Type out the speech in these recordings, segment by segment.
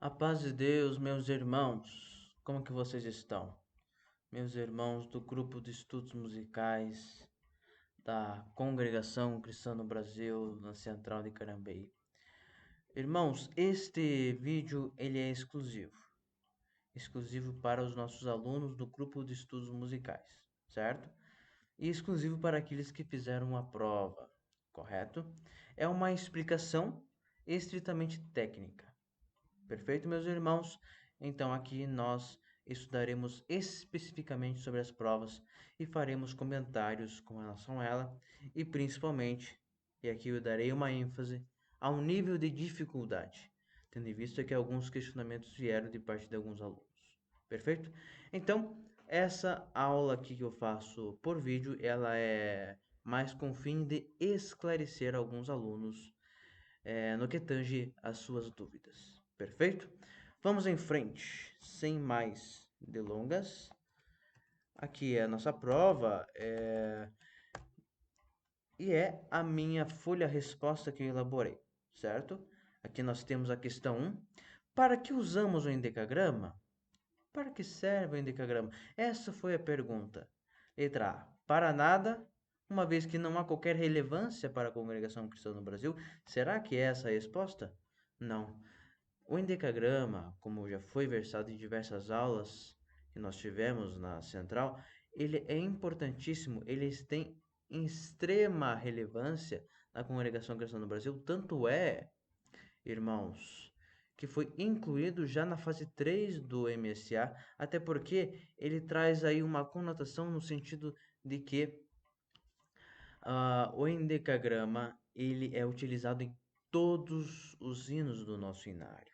A paz de Deus, meus irmãos, como que vocês estão? Meus irmãos do grupo de estudos musicais da Congregação Cristã no Brasil, na Central de Carambeí. Irmãos, este vídeo ele é exclusivo para os nossos alunos do grupo de estudos musicais, certo? E exclusivo para aqueles que fizeram a prova, correto? É uma explicação estritamente técnica. Perfeito, meus irmãos? Então, aqui nós estudaremos especificamente sobre as provas e faremos comentários com relação a ela e principalmente, e aqui eu darei uma ênfase, ao nível de dificuldade, tendo em vista que alguns questionamentos vieram de parte de alguns alunos. Perfeito? Então, essa aula aqui que eu faço por vídeo, ela é mais com o fim de esclarecer alguns alunos no que tange às suas dúvidas. Perfeito? Vamos em frente, sem mais delongas. Aqui é a nossa prova e é a minha folha-resposta que eu elaborei, certo? Aqui nós temos a questão 1. Para que usamos o endecagrama? Para que serve o endecagrama? Essa foi a pergunta. Letra A. Para nada, uma vez que não há qualquer relevância para a congregação cristã no Brasil. Será que é essa a resposta? Não. O endecagrama, como já foi versado em diversas aulas que nós tivemos na central, ele é importantíssimo, ele tem extrema relevância na congregação cristã no Brasil, tanto é, irmãos, que foi incluído já na fase 3 do MSA, até porque ele traz aí uma conotação no sentido de que o endecagrama ele é utilizado em todos os hinos do nosso hinário.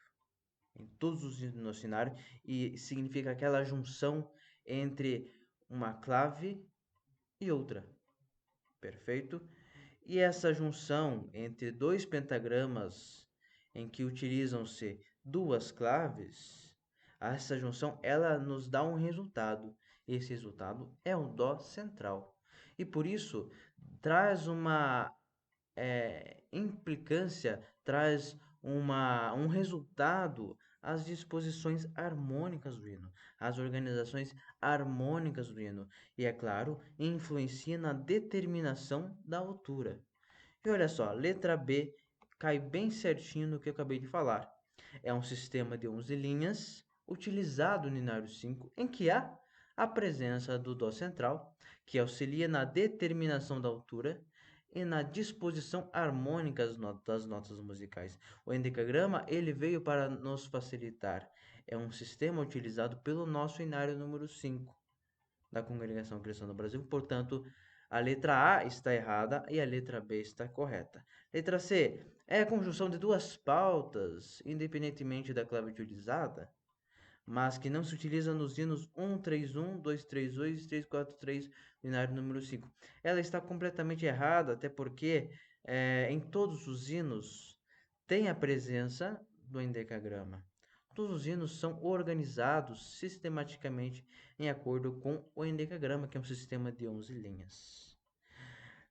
Em todos os hinos do nosso hinário, e significa aquela junção entre uma clave e outra. Perfeito? E essa junção entre dois pentagramas em que utilizam-se duas claves, essa junção ela nos dá um resultado. Esse resultado é o dó central. E por isso traz uma implicância, traz um resultado às disposições harmônicas do hino, às organizações harmônicas do hino, e é claro, influencia na determinação da altura. E olha só, letra B cai bem certinho no que eu acabei de falar. É um sistema de 11 linhas utilizado no Inário 5, em que há a presença do Dó central, que auxilia na determinação da altura e na disposição harmônica das notas musicais. O endecagrama ele veio para nos facilitar. É um sistema utilizado pelo nosso Inário número 5 da Congregação Cristã do Brasil. Portanto, a letra A está errada e a letra B está correta. Letra C é a conjunção de duas pautas, independentemente da clave utilizada, mas que não se utiliza nos hinos 131, 232 e 343 do hinário número 5. Ela está completamente errada, até porque em todos os hinos tem a presença do endecagrama. Todos os hinos são organizados sistematicamente em acordo com o endecagrama, que é um sistema de 11 linhas.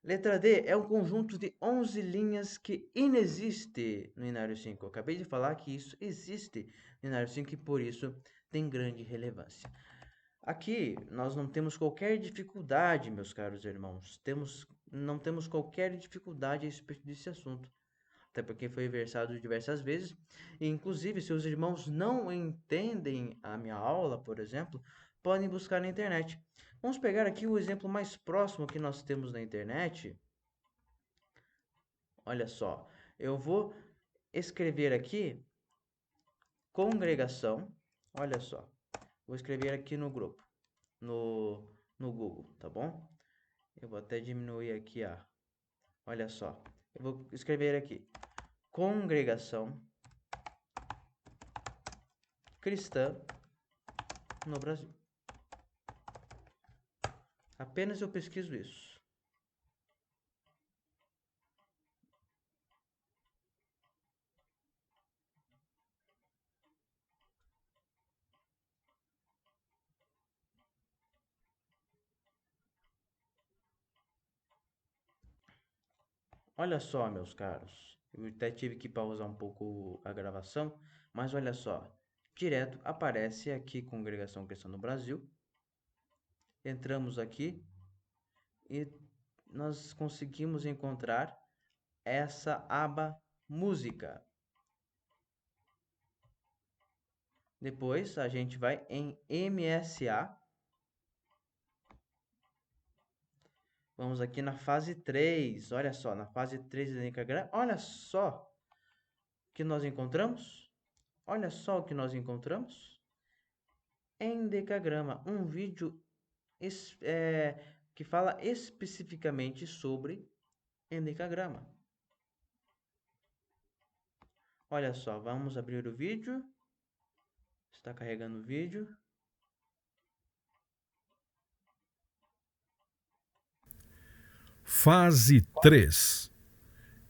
Letra D é um conjunto de 11 linhas que inexiste no Inário 5. Eu acabei de falar que isso existe no Inário 5 e por isso tem grande relevância. Aqui nós não temos qualquer dificuldade, meus caros irmãos. Não temos qualquer dificuldade a respeito desse assunto. Até porque foi versado diversas vezes. E, inclusive, se os irmãos não entendem a minha aula, por exemplo, podem buscar na internet. Vamos pegar aqui o exemplo mais próximo que nós temos na internet. Olha só, eu vou escrever aqui congregação. Olha só, vou escrever aqui no grupo, no Google, tá bom? Eu vou até diminuir aqui a. Olha só, eu vou escrever aqui congregação cristã no Brasil. Apenas eu pesquiso isso. Olha só, meus caros. Eu até tive que pausar um pouco a gravação Mas olha só, direto aparece aqui Congregação Cristã no Brasil. Entramos aqui e nós conseguimos encontrar essa aba música. Depois a gente vai em MSA. Vamos aqui na fase 3. Olha só, na fase 3 do Enneagrama. Olha só o que nós encontramos. Olha só o que nós encontramos. Endecagrama, um vídeo que fala especificamente sobre endecagrama. Olha só, vamos abrir o vídeo. Está carregando o vídeo. Fase 3.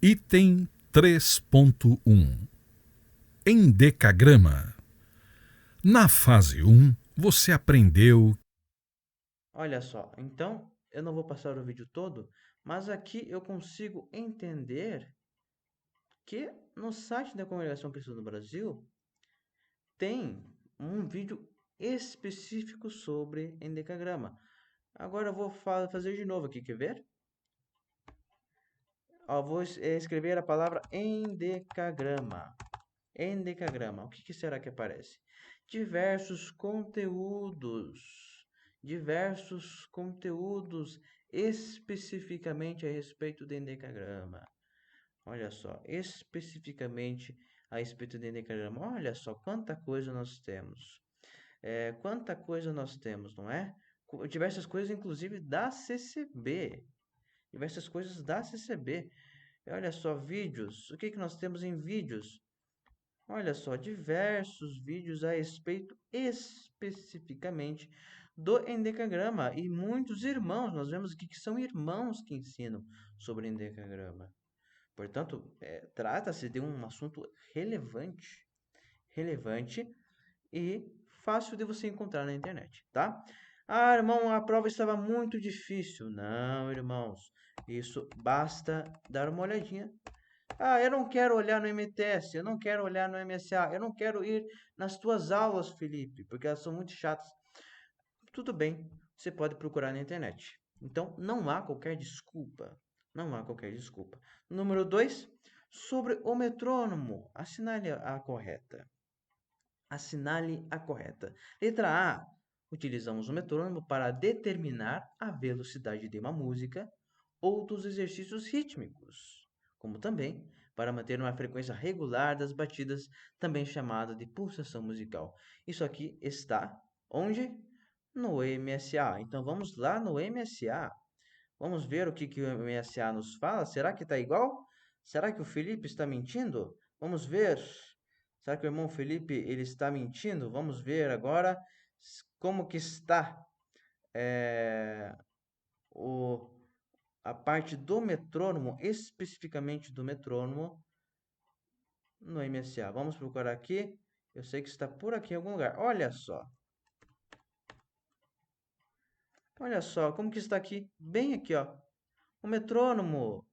Item 3.1. Endecagrama. Na fase 1, você aprendeu. Olha só, então eu não vou passar o vídeo todo, mas aqui eu consigo entender que no site da Congregação Cristã do Brasil tem um vídeo específico sobre endecagrama. Agora eu vou fazer de novo aqui, quer ver? Ó, vou escrever a palavra endecagrama. Endecagrama. O que será que aparece? Diversos conteúdos. Diversos conteúdos especificamente a respeito do endecagrama. Olha só, especificamente a respeito do endecagrama. Olha só quanta coisa nós temos. Quanta coisa nós temos, não é? Diversas coisas, inclusive da CCB. Diversas coisas da CCB. Olha só, vídeos. O que nós temos em vídeos? Olha só, diversos vídeos a respeito especificamente do endecagrama. E muitos irmãos, nós vemos aqui que são irmãos que ensinam sobre endecagrama. Portanto, trata-se de um assunto relevante e fácil de você encontrar na internet, tá? Ah, irmão, a prova estava muito difícil. Não, irmãos, isso basta dar uma olhadinha. Ah, eu não quero olhar no MTS, eu não quero olhar no MSA, eu não quero ir nas tuas aulas, Felipe, porque elas são muito chatas. Tudo bem, você pode procurar na internet. Então, não há qualquer desculpa. Não há qualquer desculpa. Número 2, sobre o metrônomo. Assinale a correta. Assinale a correta. Letra A. Utilizamos o metrônomo para determinar a velocidade de uma música ou dos exercícios rítmicos, como também para manter uma frequência regular das batidas, também chamada de pulsação musical. Isso aqui está onde? No MSA. Então vamos lá no MSA. Vamos ver o que o MSA nos fala. Será que está igual? Será que o Felipe está mentindo? Vamos ver. Será que o irmão Felipe ele está mentindo? Vamos ver agora como que está é, o, a parte do metrônomo, especificamente do metrônomo, no MSA. Vamos procurar aqui. Eu sei que está por aqui em algum lugar. Olha só. Olha só como que está aqui. Bem aqui, ó. O metrônomo.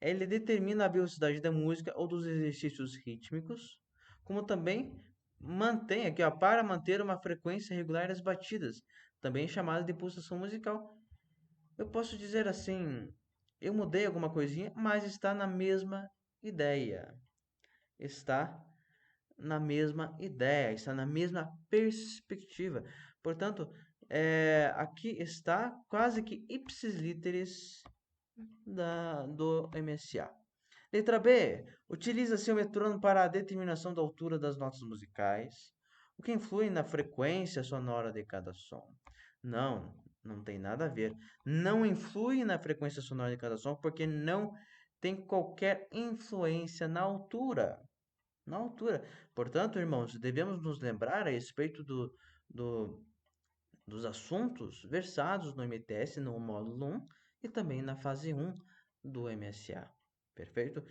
Ele determina a velocidade da música ou dos exercícios rítmicos, como também mantém aqui, ó, para manter uma frequência regular das batidas, também chamada de pulsação musical. Eu posso dizer assim, eu mudei alguma coisinha, mas está na mesma ideia. Está na mesma ideia, está na mesma perspectiva. Portanto, aqui está quase que ipsis literis do MSA. Letra B. Utiliza-se o metrônomo para a determinação da altura das notas musicais, o que influi na frequência sonora de cada som. Não, não tem nada a ver. Não influi na frequência sonora de cada som porque não tem qualquer influência na altura. Na altura. Portanto, irmãos, devemos nos lembrar a respeito do, dos assuntos versados no MTS no módulo 1 e também na fase 1 do MSA. Perfeito?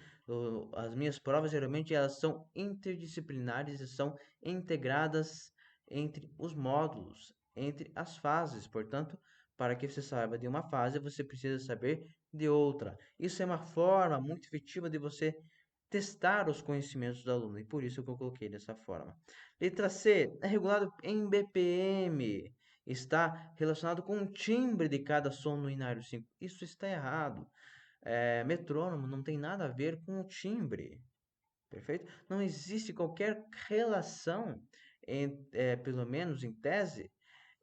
As minhas provas geralmente elas são interdisciplinares e são integradas entre os módulos, entre as fases. Portanto, para que você saiba de uma fase, você precisa saber de outra. Isso é uma forma muito efetiva de você testar os conhecimentos do aluno, e por isso que eu coloquei dessa forma. Letra C, é regulado em BPM, está relacionado com o timbre de cada som no inário 5. Isso está errado. Metrônomo não tem nada a ver com o timbre, perfeito? Não existe qualquer relação, pelo menos em tese,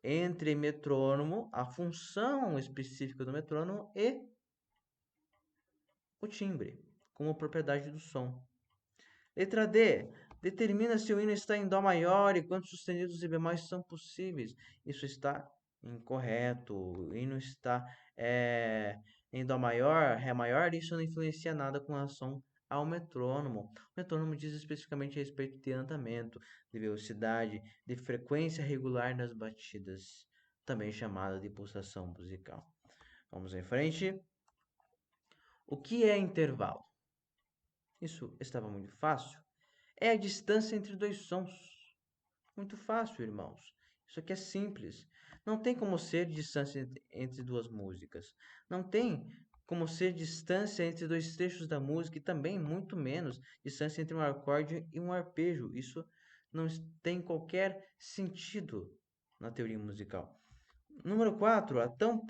entre metrônomo, a função específica do metrônomo e o timbre, como propriedade do som. Letra D. Determina se o hino está em Dó maior e quantos sustenidos e bemóis são possíveis. Isso está incorreto. O hino está em Dó maior, Ré maior, isso não influencia nada com relação ao metrônomo. O metrônomo diz especificamente a respeito de andamento, de velocidade, de frequência regular nas batidas, também chamada de pulsação musical. Vamos em frente. O que é intervalo? Isso estava muito fácil. É a distância entre dois sons. Muito fácil, irmãos. Isso aqui é simples. Não tem como ser distância entre duas músicas. Não tem como ser distância entre dois trechos da música e também, muito menos, distância entre um acorde e um arpejo. Isso não tem qualquer sentido na teoria musical. Número 4,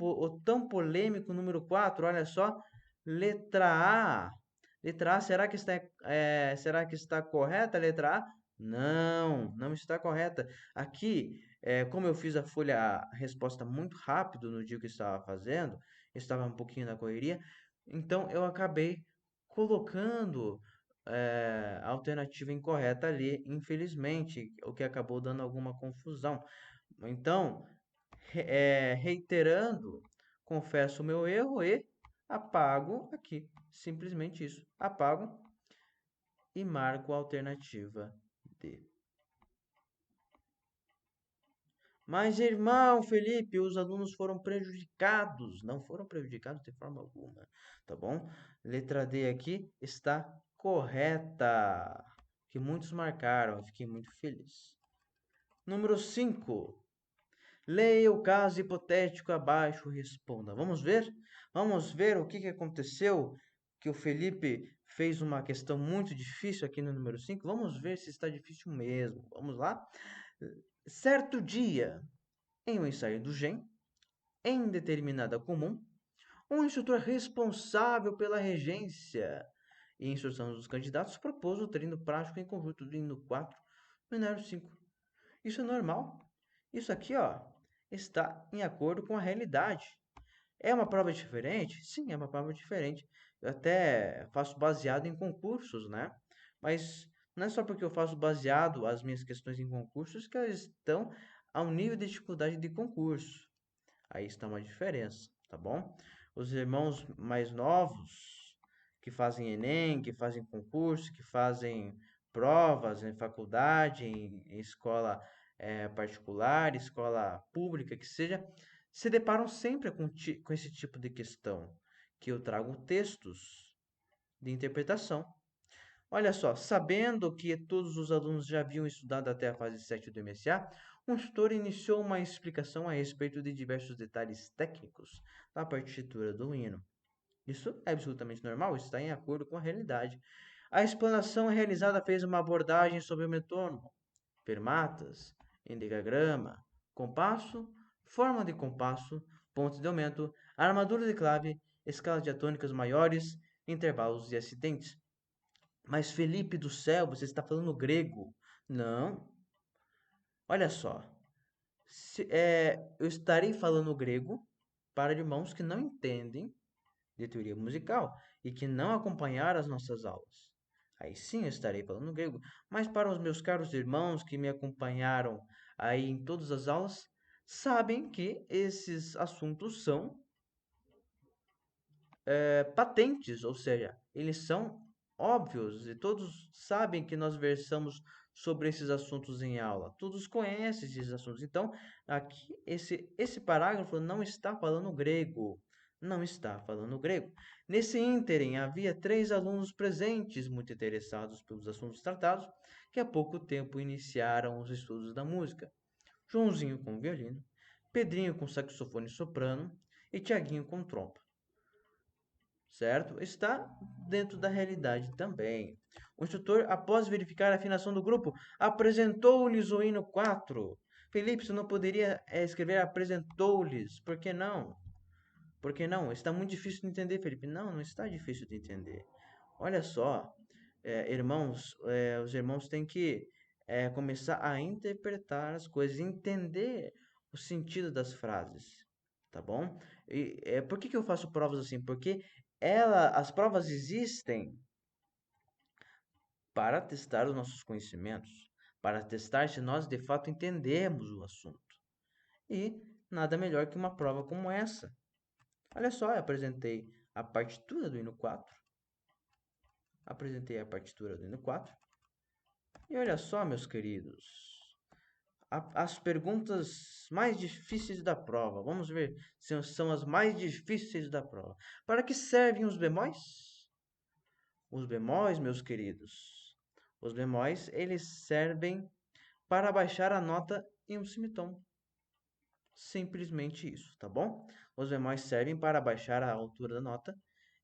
o tão polêmico número 4, olha só, letra A. Letra A, será que está correta a letra A? Não, não está correta. Aqui, como eu fiz a resposta muito rápido no dia que eu estava fazendo, estava um pouquinho na correria, então eu acabei colocando a alternativa incorreta ali, infelizmente, o que acabou dando alguma confusão. Então, reiterando, confesso o meu erro e apago aqui. Simplesmente isso. Apago e marco a alternativa D. Mas, irmão Felipe, os alunos foram prejudicados. Não foram prejudicados de forma alguma, tá bom? Letra D aqui está correta. Que muitos marcaram, eu fiquei muito feliz. Número 5. Leia o caso hipotético abaixo e responda. Vamos ver? Vamos ver o que aconteceu, que o Felipe fez uma questão muito difícil aqui no número 5. Vamos ver se está difícil mesmo. Vamos lá? Certo dia, em um ensaio do GEM, em determinada comum, um instrutor responsável pela regência e instrução dos candidatos propôs o treino prático em conjunto do hino 4 no inário 5. Isso é normal. Isso aqui, ó, está em acordo com a realidade. É uma prova diferente? Sim, é uma prova diferente. Eu até faço baseado em concursos, né? Mas não é só porque eu faço baseado as minhas questões em concursos que elas estão ao nível de dificuldade de concurso. Aí está uma diferença, tá bom? Os irmãos mais novos que fazem Enem, que fazem concurso, que fazem provas em faculdade, em escola particular, escola pública, que seja, se deparam sempre com esse tipo de questão, que eu trago textos de interpretação. Olha só, sabendo que todos os alunos já haviam estudado até a fase 7 do MSA, o tutor iniciou uma explicação a respeito de diversos detalhes técnicos da partitura do hino. Isso é absolutamente normal, está em acordo com a realidade. A explanação realizada fez uma abordagem sobre o metrônomo, fermatas, endecagrama, compasso, forma de compasso, pontos de aumento, armadura de clave, escala diatônicas maiores, intervalos e acidentes. Mas Felipe do céu, você está falando grego. Não. Olha só. Eu estarei falando grego para irmãos que não entendem de teoria musical e que não acompanharam as nossas aulas. Aí sim eu estarei falando grego. Mas para os meus caros irmãos que me acompanharam aí em todas as aulas, sabem que esses assuntos são patentes, ou seja, eles são óbvios e todos sabem que nós versamos sobre esses assuntos em aula. Todos conhecem esses assuntos. Então, aqui esse parágrafo não está falando grego. Não está falando grego. Nesse ínterim, havia 3 alunos presentes muito interessados pelos assuntos tratados, que há pouco tempo iniciaram os estudos da música. Joãozinho com violino, Pedrinho com saxofone soprano e Tiaguinho com trompa. certo? Está dentro da realidade também. O instrutor, após verificar a afinação do grupo, apresentou-lhes o hino 4. Felipe, você não poderia escrever apresentou-lhes, por que não? Por que não? Está muito difícil de entender, Felipe. Não, não está difícil de entender. Olha só, irmãos, os irmãos têm que começar a interpretar as coisas, entender o sentido das frases, tá bom? E por que que eu faço provas assim? Porque as provas existem para testar os nossos conhecimentos, para testar se nós de fato entendemos o assunto. E nada melhor que uma prova como essa. Olha só, eu apresentei a partitura do hino 4. Apresentei a partitura do hino 4. E olha só, meus queridos, as perguntas mais difíceis da prova. Vamos ver se são as mais difíceis da prova. Para que servem os bemóis? Os bemóis, meus queridos, os bemóis, eles servem para baixar a nota em um semitom. Simplesmente isso, tá bom? Os bemóis servem para baixar a altura da nota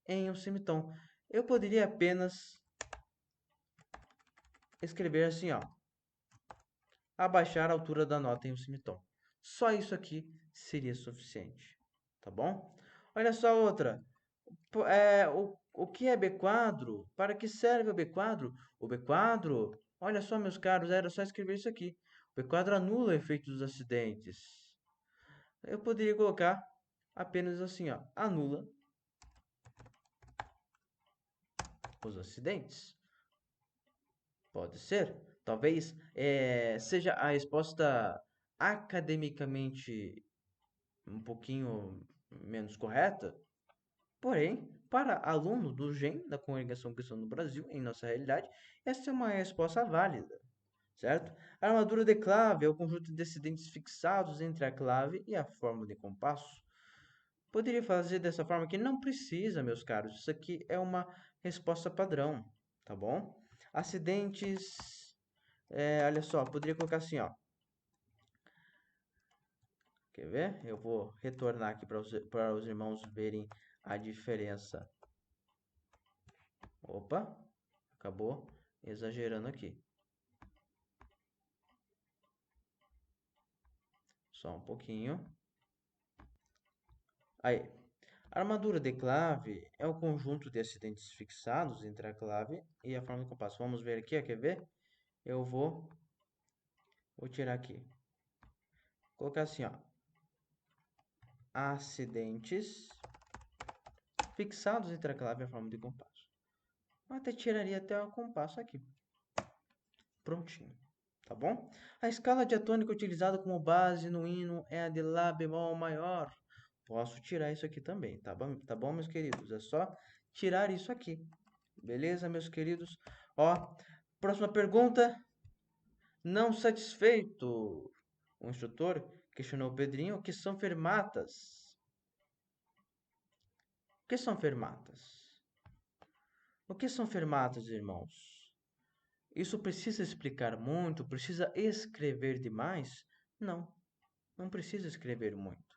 em um semitom. Eu poderia apenas escrever assim, ó, abaixar a altura da nota em um semitom. Só isso aqui seria suficiente, tá bom? Olha só outra. O que é B-quadro? Para que serve o B-quadro? O B-quadro, olha só, meus caros, era só escrever isso aqui. O B-quadro anula o efeito dos acidentes. Eu poderia colocar apenas assim, ó, anula os acidentes. Pode ser. Talvez seja a resposta academicamente um pouquinho menos correta, porém, para aluno do GEM, da Congregação Cristã no Brasil, em nossa realidade, essa é uma resposta válida, certo? A armadura de clave é o conjunto de acidentes fixados entre a clave e a fórmula de compasso. Poderia fazer dessa forma que não precisa, meus caros. Isso aqui é uma resposta padrão, tá bom? Acidentes, olha só, poderia colocar assim, ó. Quer ver? Eu vou retornar aqui para os irmãos verem a diferença. Opa, acabou exagerando aqui. Só um pouquinho. Aí, a armadura de clave é o conjunto de acidentes fixados entre a clave e a forma do compasso. Vamos ver aqui, ó, quer ver? Eu vou tirar aqui. Vou colocar assim, ó. Acidentes fixados entre a clave e a forma de compasso. Até tiraria até o compasso aqui. Prontinho, tá bom? A escala diatônica utilizada como base no hino é a de Lá bemol maior. Posso tirar isso aqui também, tá bom, meus queridos? É só tirar isso aqui. Beleza, meus queridos? Ó, próxima pergunta. Não satisfeito, o instrutor questionou o Pedrinho o que são fermatas. O que são fermatas? O que são fermatas, irmãos? Isso precisa explicar muito? Precisa escrever demais? Não, não precisa escrever muito.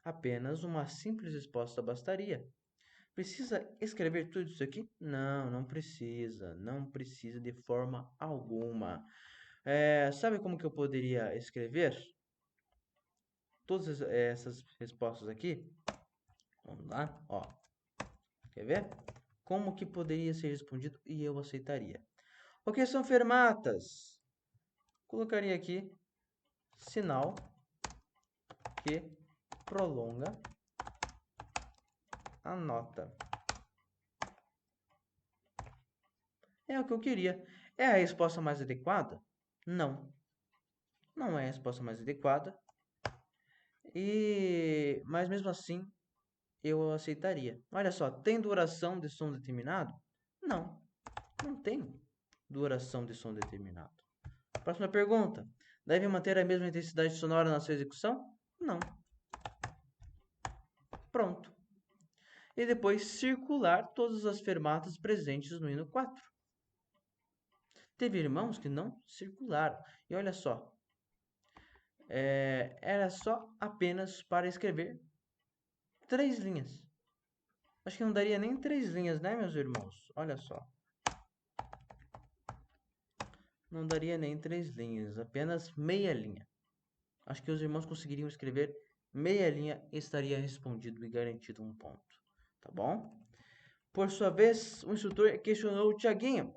Apenas uma simples resposta bastaria. Precisa escrever tudo isso aqui? Não, não precisa. Não precisa de forma alguma. Sabe como que eu poderia escrever todas essas respostas aqui? Vamos lá, ó. Quer ver? Como que poderia ser respondido e eu aceitaria? O que são fermatas? Colocaria aqui sinal que prolonga a nota. É o que eu queria. É a resposta mais adequada? Não. Não é a resposta mais adequada. Mas mesmo assim, eu aceitaria. Olha só, tem duração de som determinado? Não, não tem duração de som determinado. Próxima pergunta. Deve manter a mesma intensidade sonora na sua execução? Não. Pronto. E depois circular todas as fermatas presentes no hino 4. Teve irmãos que não circularam. E olha só, era só apenas para escrever 3 linhas. Acho que não daria nem 3 linhas, né, meus irmãos? Olha só. Não daria nem 3 linhas, apenas meia linha. Acho que os irmãos conseguiriam escrever meia linha e estaria respondido e garantido um ponto. Tá bom? Por sua vez, o instrutor questionou o Tiaguinho.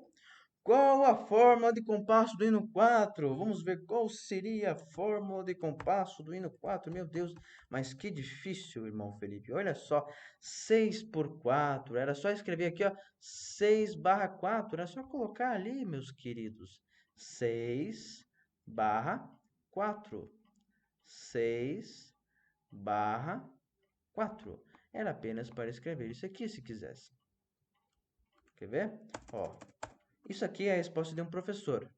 Qual a fórmula de compasso do hino 4? Vamos ver qual seria a fórmula de compasso do hino 4. Meu Deus, mas que difícil, irmão Felipe. Olha só, 6 por 4. Era só escrever aqui, ó, 6/4. Era só colocar ali, meus queridos. 6/4. 6/4. Era apenas para escrever isso aqui, se quisesse. Quer ver? Ó, isso aqui é a resposta de um professor,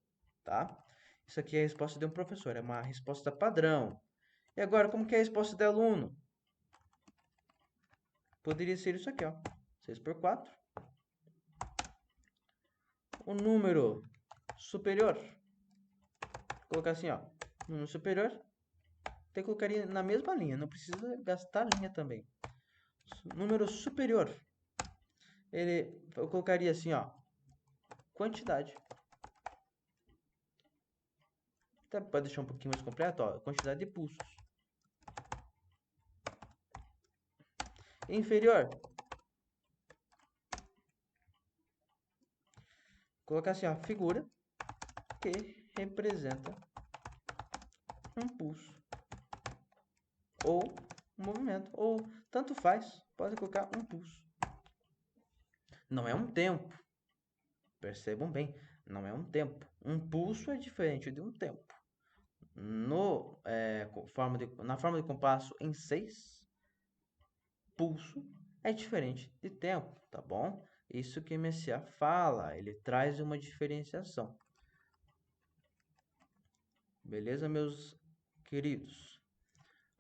tá? Isso aqui é a resposta de um professor, é uma resposta padrão. E agora, como que é a resposta de aluno? Poderia ser isso aqui, ó. 6 por 4. O número superior. Vou colocar assim, ó. Número superior. Até colocaria na mesma linha, não precisa gastar linha também. Número superior. Eu colocaria assim, ó. Quantidade. Até pode deixar um pouquinho mais completo, ó. Quantidade de pulsos. Inferior. Colocar assim, ó. Figura que representa um pulso. Ou um movimento. Ou tanto faz. Pode colocar um pulso. Não é um tempo. Percebam bem. Não é um tempo. Um pulso é diferente de um tempo. Na forma de compasso em 6, pulso é diferente de tempo, tá bom? Isso que MSA fala, ele traz uma diferenciação. Beleza, meus queridos?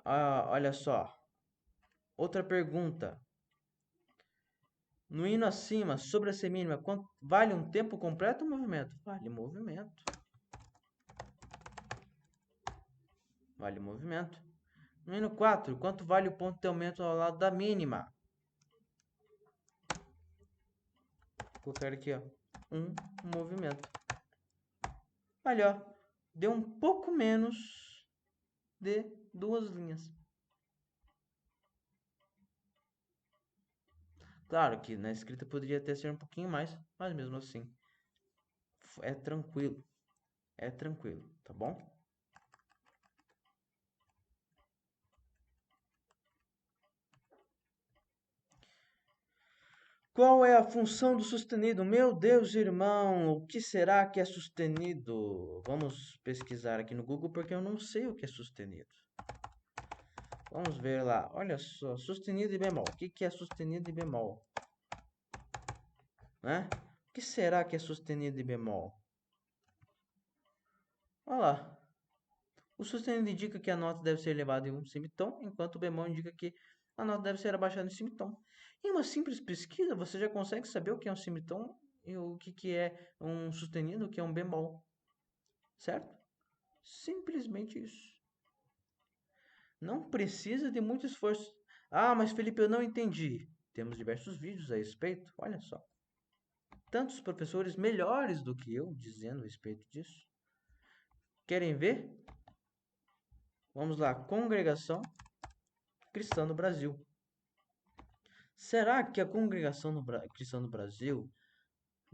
Olha só. Outra pergunta. No hino acima, sobre a semínima, vale um tempo completo ou movimento? Vale movimento. Vale movimento. No hino 4, quanto vale o ponto de aumento ao lado da mínima? Vou colocar aqui, ó, um movimento. Olha, ó, deu um pouco menos de 2 linhas. Claro que na escrita poderia até ser um pouquinho mais, mas mesmo assim é tranquilo. É tranquilo, tá bom? Qual é a função do sustenido? Meu Deus, irmão, o que será que é sustenido? Vamos pesquisar aqui no Google porque eu não sei o que é sustenido. Vamos ver lá. Olha só, sustenido e bemol. O que é sustenido e bemol? Né? O que será que é sustenido e bemol? Olha lá. O sustenido indica que a nota deve ser elevada em um semitom, enquanto o bemol indica que a nota deve ser abaixada em semitom. Em uma simples pesquisa, você já consegue saber o que é um semitom e o que é um sustenido, o que é um bemol. Certo? Simplesmente isso. Não precisa de muito esforço. Ah, mas Felipe, eu não entendi. Temos diversos vídeos a respeito. Olha só. Tantos professores melhores do que eu dizendo a respeito disso. Querem ver? Vamos lá. Congregação Cristã no Brasil. Será que a Congregação Cristã no Brasil,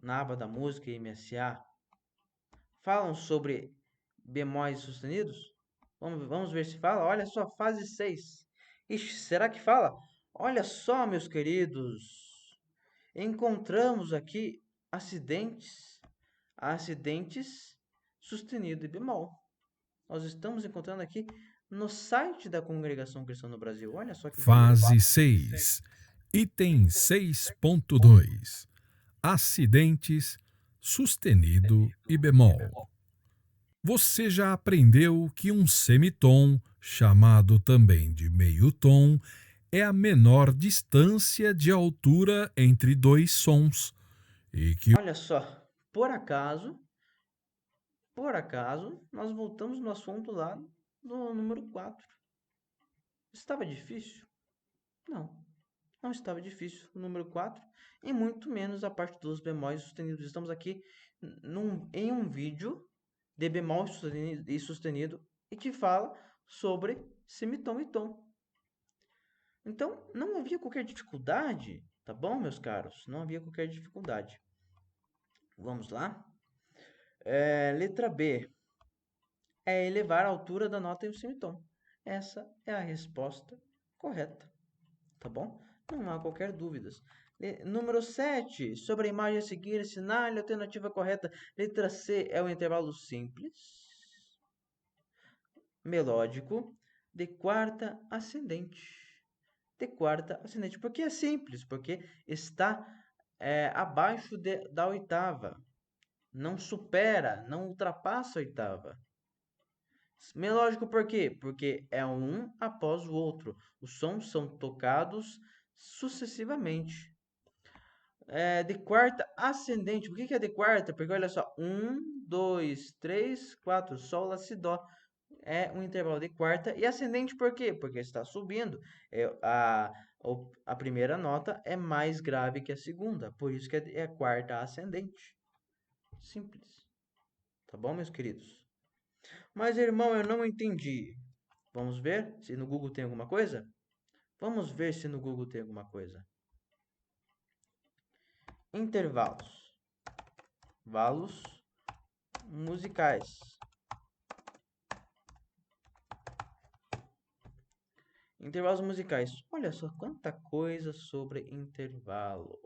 na aba da música e MSA, falam sobre bemóis sustenidos? Vamos ver se fala. Olha só, fase 6. Ixi, será que fala? Olha só, meus queridos. Encontramos aqui acidentes sustenido e bemol. Nós estamos encontrando aqui no site da Congregação Cristã no Brasil. Olha só que beleza. Fase 6, item 6.2. Acidentes, sustenido e bemol. Você já aprendeu que um semitom, chamado também de meio tom, é a menor distância de altura entre dois sons e que Olha só, por acaso, nós voltamos no assunto lá no número 4. Estava difícil? Não. Não estava difícil. O número 4 e muito menos a parte dos bemóis sustenidos. Estamos aqui em um vídeo de bemol sustenido e que fala sobre semitom e tom. Então, não havia qualquer dificuldade, tá bom, meus caros? Não havia qualquer dificuldade. Vamos lá? Letra B é elevar a altura da nota em um semitom. Essa é a resposta correta, tá bom? Não há qualquer dúvidas. Número 7, sobre a imagem a seguir, assinale a alternativa correta. Letra C é o intervalo simples, melódico, de quarta ascendente. De quarta ascendente. Porque é simples, porque está abaixo da oitava. Não supera, não ultrapassa a oitava. Melódico por quê? Porque é um após o outro. Os sons são tocados sucessivamente. De quarta ascendente. Por que é de quarta? Porque olha só, 1, 2, 3, 4, Sol, Lá, Si, Dó. É um intervalo de quarta. E ascendente por quê? Porque está subindo. A primeira nota é mais grave que a segunda. Por isso que é quarta ascendente. Simples. Tá bom, meus queridos? Mas, irmão, eu não entendi. Vamos ver se no Google tem alguma coisa? Vamos ver se no Google tem alguma coisa. Intervalos. Valos musicais. Intervalos musicais. Olha só quanta coisa sobre intervalo.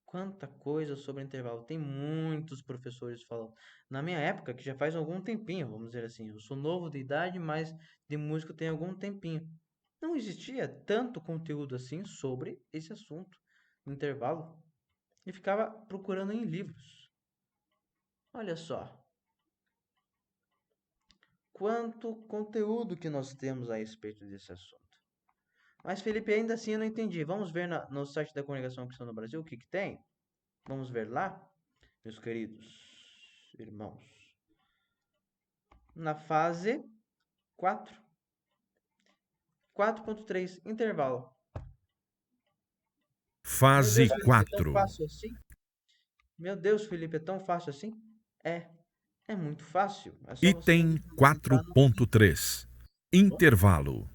Quanta coisa sobre intervalo. Tem muitos professores falando. Na minha época, que já faz algum tempinho, vamos dizer assim. Eu sou novo de idade, mas de música tem algum tempinho. Não existia tanto conteúdo assim sobre esse assunto. Intervalo. E ficava procurando em livros. Olha só. Quanto conteúdo que nós temos a respeito desse assunto. Mas, Felipe, ainda assim eu não entendi. Vamos ver no site da Congregação Cristã no Brasil o que tem? Vamos ver lá, meus queridos irmãos. Na fase 4, 4.3, intervalo. Meu Fase Deus, Felipe, é tão 4. fácil assim? Meu Deus, Felipe, é tão fácil assim? É, é muito fácil. É só você Item entrar no vídeo. 4.3. Bom, Intervalo.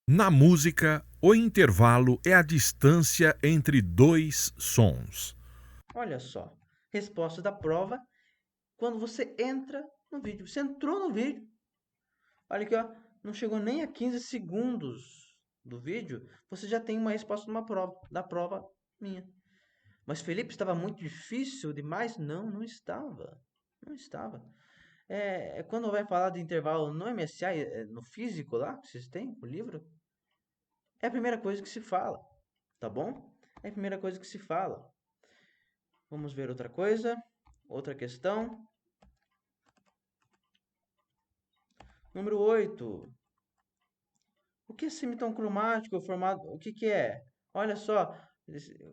Na música, o intervalo é a distância entre dois sons. olha só. Resposta da prova quando você entra no vídeo. Você entrou no vídeo. Olha aqui, ó. Não chegou nem a 15 segundos do vídeo, você já tem uma resposta da prova minha. Mas Felipe, estava muito difícil demais? Não, não estava. Não estava. Quando vai falar de intervalo no MSA, no físico lá, que vocês têm, o livro, é a primeira coisa que se fala, tá bom? É a primeira coisa que se fala. Vamos ver outra coisa, outra questão. Número 8. O que é semitom cromático formado? O que é? Olha só,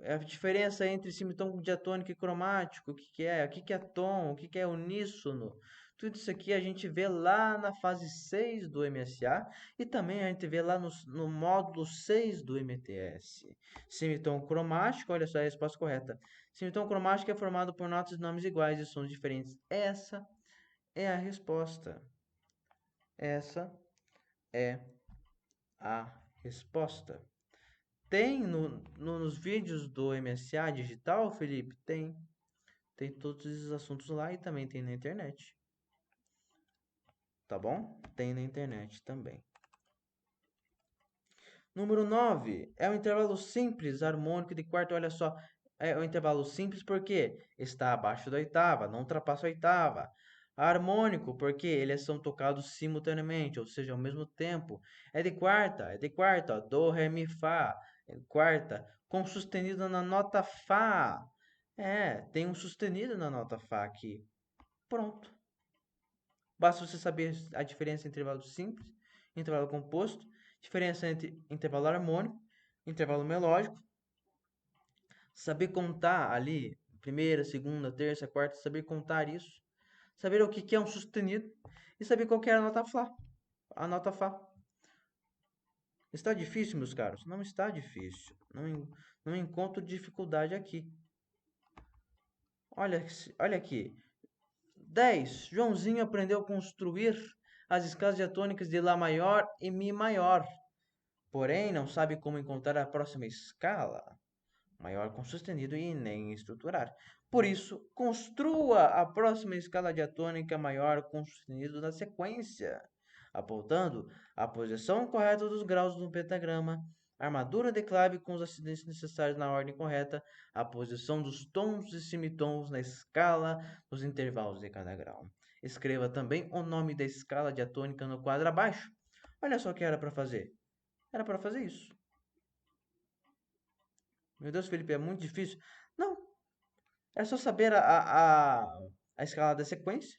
a diferença entre semitom diatônico e cromático, o que é? O que é tom? O que é uníssono? Tudo isso aqui a gente vê lá na fase 6 do MSA e também a gente vê lá no módulo 6 do MTS. Semitom cromático, olha só a resposta correta. Semitom cromático é formado por notas de nomes iguais e sons diferentes. Essa é a resposta. Essa é a resposta. Tem nos vídeos do MSA Digital, Felipe? Tem. Tem todos esses assuntos lá e também tem na internet. Tá bom? Tem na internet também. Número 9 é o intervalo simples harmônico de quarta. Olha só, é o intervalo simples porque está abaixo da oitava, não ultrapassa a oitava. Harmônico porque eles são tocados simultaneamente, ou seja, ao mesmo tempo. É de quarta, ó, do, ré, mi, fá. É quarta, com sustenido na nota fá. Tem um sustenido na nota fá aqui. Pronto. Basta você saber a diferença entre intervalo simples e intervalo composto, diferença entre intervalo harmônico e intervalo melódico, saber contar ali, primeira, segunda, terça, quarta, saber contar isso, saber o que é um sustenido e saber qual que é a nota Fá. A nota Fá. Está difícil, meus caros? Não está difícil. Não encontro dificuldade aqui. Olha aqui. 10. Joãozinho aprendeu a construir as escalas diatônicas de Lá maior e Mi maior. Porém, não sabe como encontrar a próxima escala maior com sustenido e nem estruturar. Por isso, construa a próxima escala diatônica maior com sustenido na sequência, apontando a posição correta dos graus do pentagrama, a armadura de clave com os acidentes necessários na ordem correta, a posição dos tons e semitons na escala nos intervalos de cada grau. Escreva também o nome da escala diatônica no quadro abaixo. Olha só o que era para fazer. Era para fazer isso. Meu Deus, Felipe, é muito difícil. Não, é só saber a escala da sequência.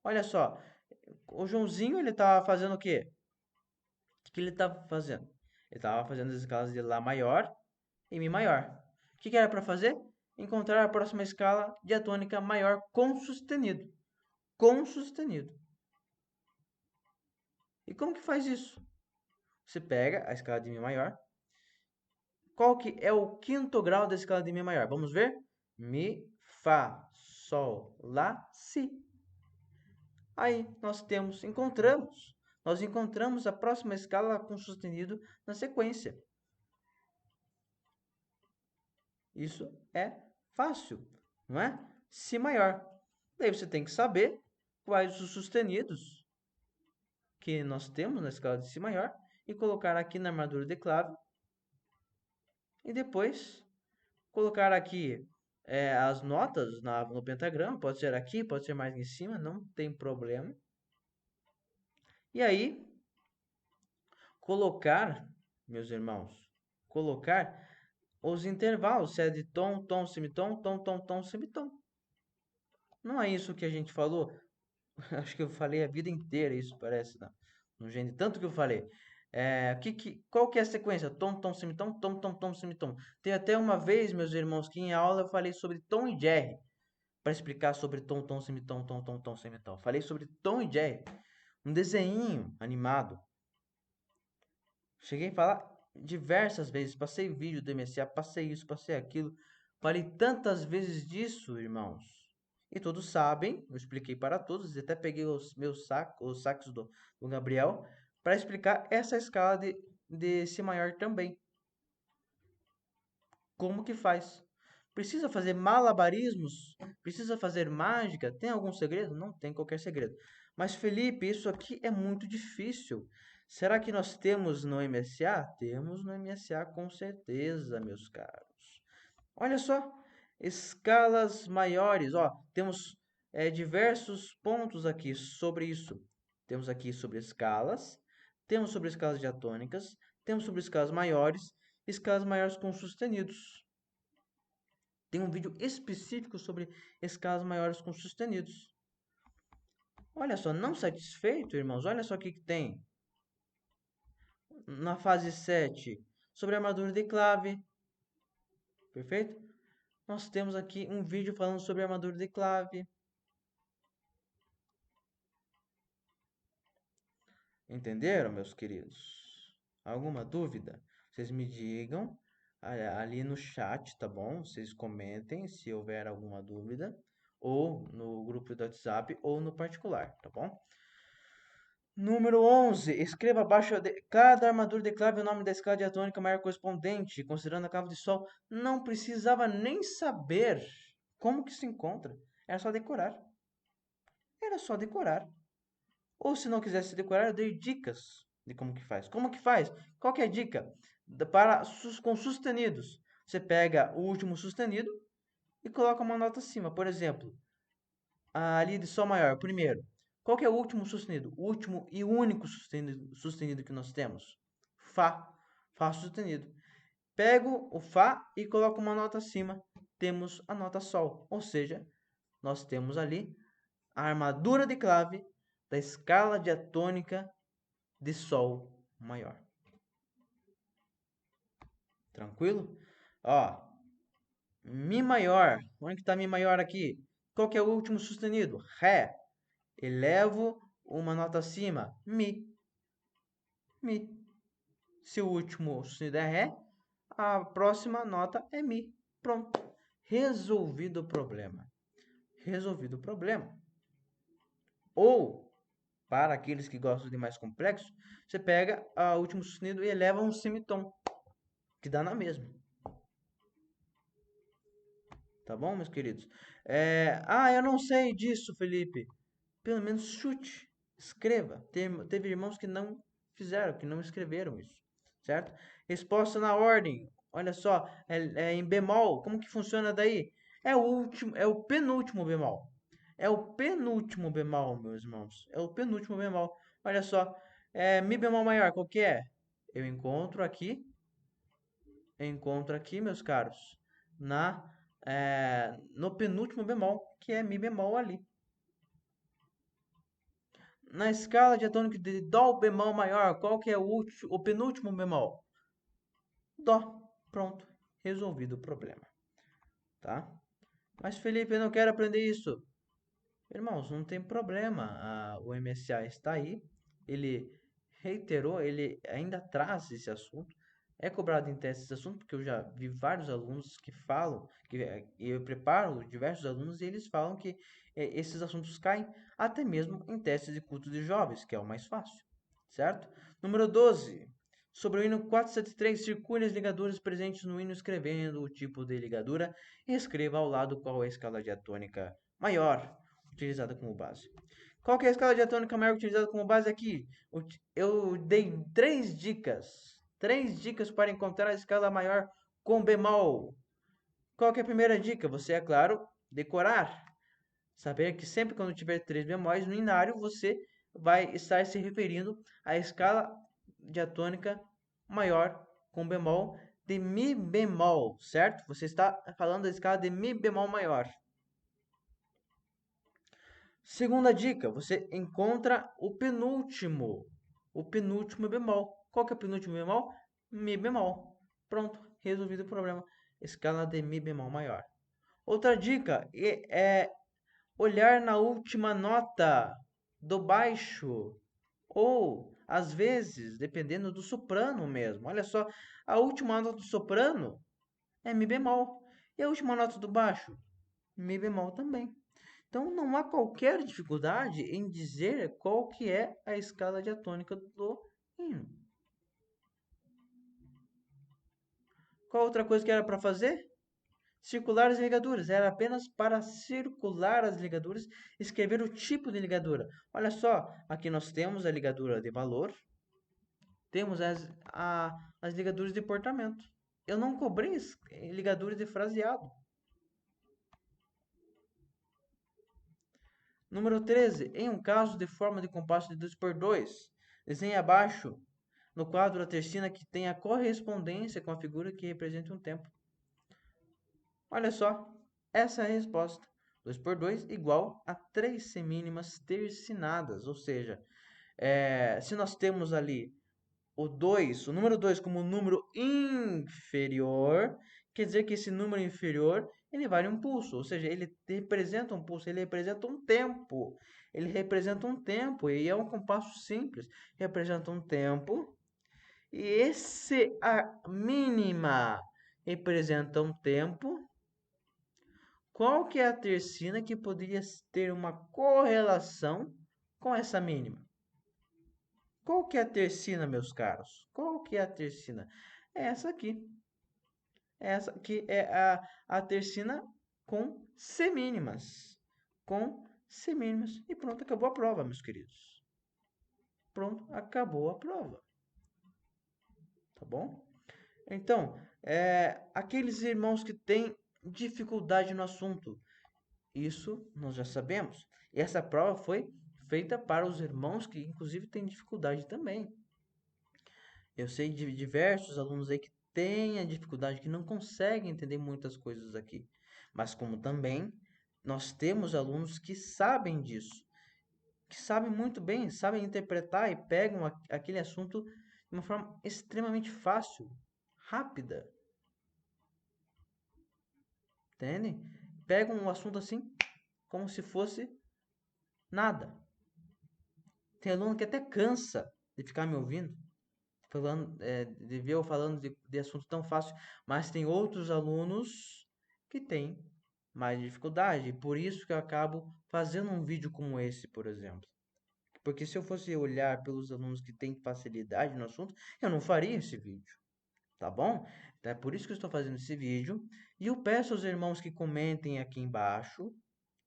Olha só, o Joãozinho, ele estava fazendo o quê? O que ele estava fazendo? Ele estava fazendo as escalas de Lá maior e Mi maior. O que era para fazer? Encontrar a próxima escala diatônica maior com sustenido. Com sustenido. E como que faz isso? Você pega a escala de Mi maior. Qual que é o quinto grau da escala de Mi maior? Vamos ver? Mi, Fá, Sol, Lá, Si. Aí nós encontramos a próxima escala com sustenido na sequência. Isso é fácil, não é? Si maior. Daí você tem que saber quais os sustenidos que nós temos na escala de Si maior e colocar aqui na armadura de clave. E depois colocar aqui as notas no pentagrama. Pode ser aqui, pode ser mais em cima, não tem problema. E aí, colocar, meus irmãos, colocar os intervalos, se é de tom, tom, semitom, tom, tom, tom, semitom. Não é isso que a gente falou? Acho que eu falei a vida inteira isso, parece, não. No gênero, tanto que eu falei. Qual que é a sequência? Tom, tom, semitom, tom, tom, tom, semitom. Tem até uma vez, meus irmãos, que em aula eu falei sobre tom e jerry, para explicar sobre tom, tom, semitom, tom, tom, tom, semitom. Falei sobre tom e jerry, um desenho animado. Cheguei a falar diversas vezes, passei vídeo do MSA, passei isso, passei aquilo. Falei tantas vezes disso, irmãos. E todos sabem, eu expliquei para todos, até peguei os sacos do Gabriel, para explicar essa escala de Si maior também. Como que faz? Precisa fazer malabarismos? Precisa fazer mágica? Tem algum segredo? Não tem qualquer segredo. Mas, Felipe, isso aqui é muito difícil. Será que nós temos no MSA? Temos no MSA com certeza, meus caros. Olha só, escalas maiores. Ó, temos diversos pontos aqui sobre isso. Temos aqui sobre escalas, temos sobre escalas diatônicas, temos sobre escalas maiores com sustenidos. Tem um vídeo específico sobre escalas maiores com sustenidos. Olha só, não satisfeito, irmãos, olha só o que tem. Na fase 7, sobre a armadura de clave. Perfeito? Nós temos aqui um vídeo falando sobre a armadura de clave. Entenderam, meus queridos? Alguma dúvida? Vocês me digam ali no chat, tá bom? Vocês comentem se houver alguma dúvida, ou no grupo do WhatsApp, ou no particular, tá bom? Número 11. Escreva abaixo de cada armadura de clave o nome da escala diatônica maior correspondente, considerando a clave de Sol. Não precisava nem saber como que se encontra. Era só decorar. Era só decorar. Ou se não quisesse decorar, eu dei dicas de como que faz. Como que faz? Qual que é a dica? Com sustenidos. Você pega o último sustenido e coloca uma nota acima. Por exemplo, ali de Sol maior, primeiro. Qual que é o último sustenido? O último e único sustenido que nós temos? Fá. Fá sustenido. Pego o Fá e coloco uma nota acima. Temos a nota Sol. Ou seja, nós temos ali a armadura de clave da escala diatônica de Sol maior. Tranquilo? Ó, Mi maior. Onde que está Mi maior aqui? Qual que é o último sustenido? Ré. Elevo uma nota acima. Mi. Mi. Se o último sustenido é Ré, a próxima nota é Mi. Pronto. Resolvido o problema. Resolvido o problema. Ou, para aqueles que gostam de mais complexo, você pega o último sustenido e eleva um semitom, que dá na mesma. Tá bom, meus queridos? Eu não sei disso, Felipe. Pelo menos chute, escreva. Teve irmãos que não fizeram, que não escreveram isso, certo? Resposta na ordem. Olha só, é em bemol. Como que funciona daí? É o último, é o penúltimo bemol. É o penúltimo bemol, meus irmãos. É o penúltimo bemol. Olha só, mi bemol maior, qual que é? Eu encontro aqui, meus caros, no penúltimo bemol, que é mi bemol ali. Na escala diatônica de dó bemol maior, qual que é o penúltimo bemol? Dó. Pronto, resolvido o problema, tá? Mas Felipe, eu não quero aprender isso. Irmãos, não tem problema. O MSA está aí. Ele reiterou, ele ainda traz esse assunto. É cobrado em teste esse assunto, porque eu já vi vários alunos que falam, e eu preparo diversos alunos e eles falam que esses assuntos caem até mesmo em testes de culto de jovens, que é o mais fácil, certo? Número 12. Sobre o hino 473, circule as ligaduras presentes no hino escrevendo o tipo de ligadura e escreva ao lado qual é a escala diatônica maior utilizada como base. Qual que é a escala diatônica maior utilizada como base aqui? Eu dei três dicas para encontrar a escala maior com bemol. Qual que é a primeira dica? Você, é claro, decorar. Saber que sempre quando tiver três bemóis no inário, você vai estar se referindo à escala diatônica maior com bemol de mi bemol, certo? Você está falando da escala de mi bemol maior. Segunda dica, você encontra o penúltimo bemol. Qual que é o penúltimo bemol? Mi bemol. Pronto, resolvido o problema. Escala de mi bemol maior. Outra dica é olhar na última nota do baixo ou às vezes, dependendo do soprano mesmo. Olha só, a última nota do soprano é mi bemol e a última nota do baixo, mi bemol também. Então não há qualquer dificuldade em dizer qual que é a escala diatônica do hino. Qual outra coisa que era para fazer? Circular as ligaduras. Era apenas para circular as ligaduras, escrever o tipo de ligadura. Olha só, aqui nós temos a ligadura de valor, temos as ligaduras de portamento. Eu não cobrei ligaduras de fraseado. Número 13. Em um caso de forma de compasso de 2x2, desenhe abaixo no quadro a tercina que tem a correspondência com a figura que representa um tempo. Olha só, essa é a resposta. 2x2 igual a 3 semínimas tercinadas, ou seja, se nós temos ali o número 2 como número inferior, quer dizer que esse número inferior, ele vale um pulso, ou seja, ele representa um pulso, ele representa um tempo. Ele representa um tempo e é um compasso simples, representa um tempo. E esse a mínima representa um tempo. Qual que é a tercina que poderia ter uma correlação com essa mínima? Qual que é a tercina, meus caros? Qual que é a tercina? É essa aqui. Essa aqui é a tercina com semínimas. Com semínimas. E pronto, acabou a prova, meus queridos. Pronto, acabou a prova. Tá bom? Então, aqueles irmãos que têm dificuldade no assunto, isso nós já sabemos. E essa prova foi feita para os irmãos que, inclusive, têm dificuldade também. Eu sei de diversos alunos aí que têm a dificuldade, que não conseguem entender muitas coisas aqui. Mas como também nós temos alunos que sabem disso, que sabem muito bem, sabem interpretar e pegam aquele assunto de uma forma extremamente fácil, rápida. Entendem? Pegam um assunto assim, como se fosse nada. Tem aluno que até cansa de ficar me ouvindo. de ver eu falando de assunto tão fácil, mas tem outros alunos que têm mais dificuldade. Por isso que eu acabo fazendo um vídeo como esse, por exemplo. Porque se eu fosse olhar pelos alunos que têm facilidade no assunto, eu não faria esse vídeo, tá bom? Então é por isso que eu estou fazendo esse vídeo. E eu peço aos irmãos que comentem aqui embaixo,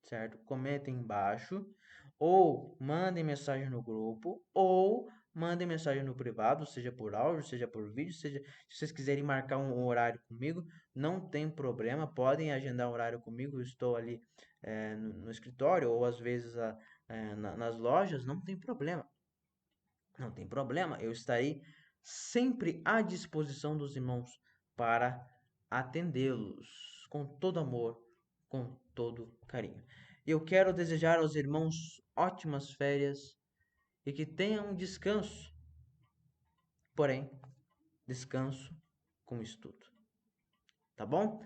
certo? Comentem embaixo, ou mandem mensagem no grupo, ou mandem mensagem no privado, seja por áudio, seja por vídeo, seja se vocês quiserem marcar um horário comigo, não tem problema, podem agendar um horário comigo, eu estou ali no escritório, ou às vezes nas lojas, não tem problema. Não tem problema, eu estarei sempre à disposição dos irmãos para atendê-los com todo amor, com todo carinho. Eu quero desejar aos irmãos ótimas férias e que tenham um descanso, porém, descanso com estudo. Tá bom?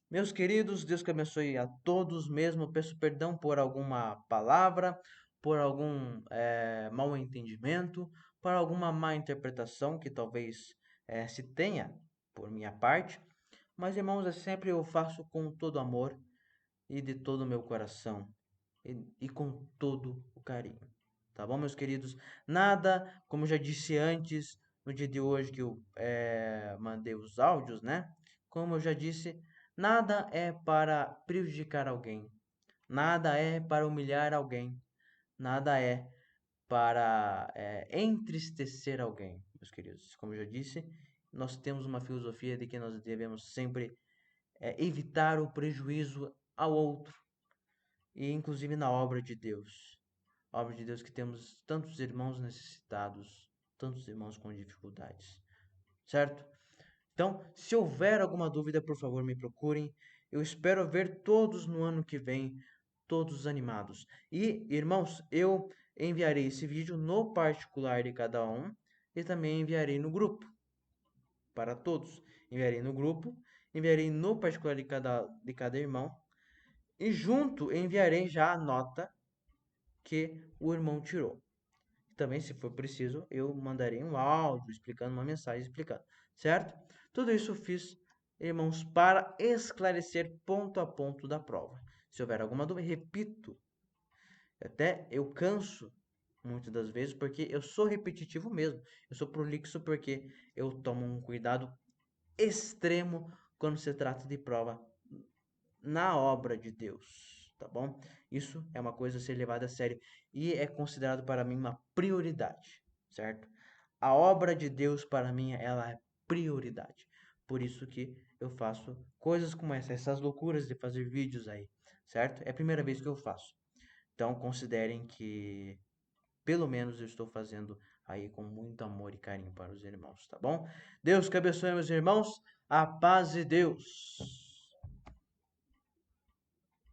Meus queridos, Deus que abençoe a todos mesmo. Peço perdão por alguma palavra, por algum mal entendimento, por alguma má interpretação que talvez se tenha por minha parte. Mas, irmãos, é sempre eu faço com todo amor e de todo o meu coração e com todo o carinho. Tá bom, meus queridos? Nada, como já disse antes, no dia de hoje que eu mandei os áudios, né? Como eu já disse, nada é para prejudicar alguém, nada é para humilhar alguém, nada é para entristecer alguém, meus queridos. Como eu já disse, nós temos uma filosofia de que nós devemos sempre evitar o prejuízo ao outro, e inclusive na obra de Deus. Obra de Deus que temos tantos irmãos necessitados, tantos irmãos com dificuldades, certo? Então, se houver alguma dúvida, por favor, me procurem. Eu espero ver todos no ano que vem, todos animados. E, irmãos, eu enviarei esse vídeo no particular de cada um e também enviarei no grupo para todos. Enviarei no grupo, enviarei no particular de cada irmão e junto enviarei já a nota que o irmão tirou. Também, se for preciso, eu mandarei um áudio explicando, uma mensagem explicando, certo? Tudo isso eu fiz, irmãos, para esclarecer ponto a ponto da prova. Se houver alguma dúvida, repito, até eu canso muitas das vezes porque eu sou repetitivo mesmo. Eu sou prolixo porque eu tomo um cuidado extremo quando se trata de prova na obra de Deus, tá bom? Isso é uma coisa a ser levada a sério e é considerado para mim uma prioridade, certo? A obra de Deus para mim ela é prioridade. Por isso que eu faço coisas como essas loucuras de fazer vídeos aí, certo? É a primeira vez que eu faço. Então considerem que pelo menos eu estou fazendo aí com muito amor e carinho para os irmãos, tá bom? Deus que abençoe meus irmãos. A paz de Deus.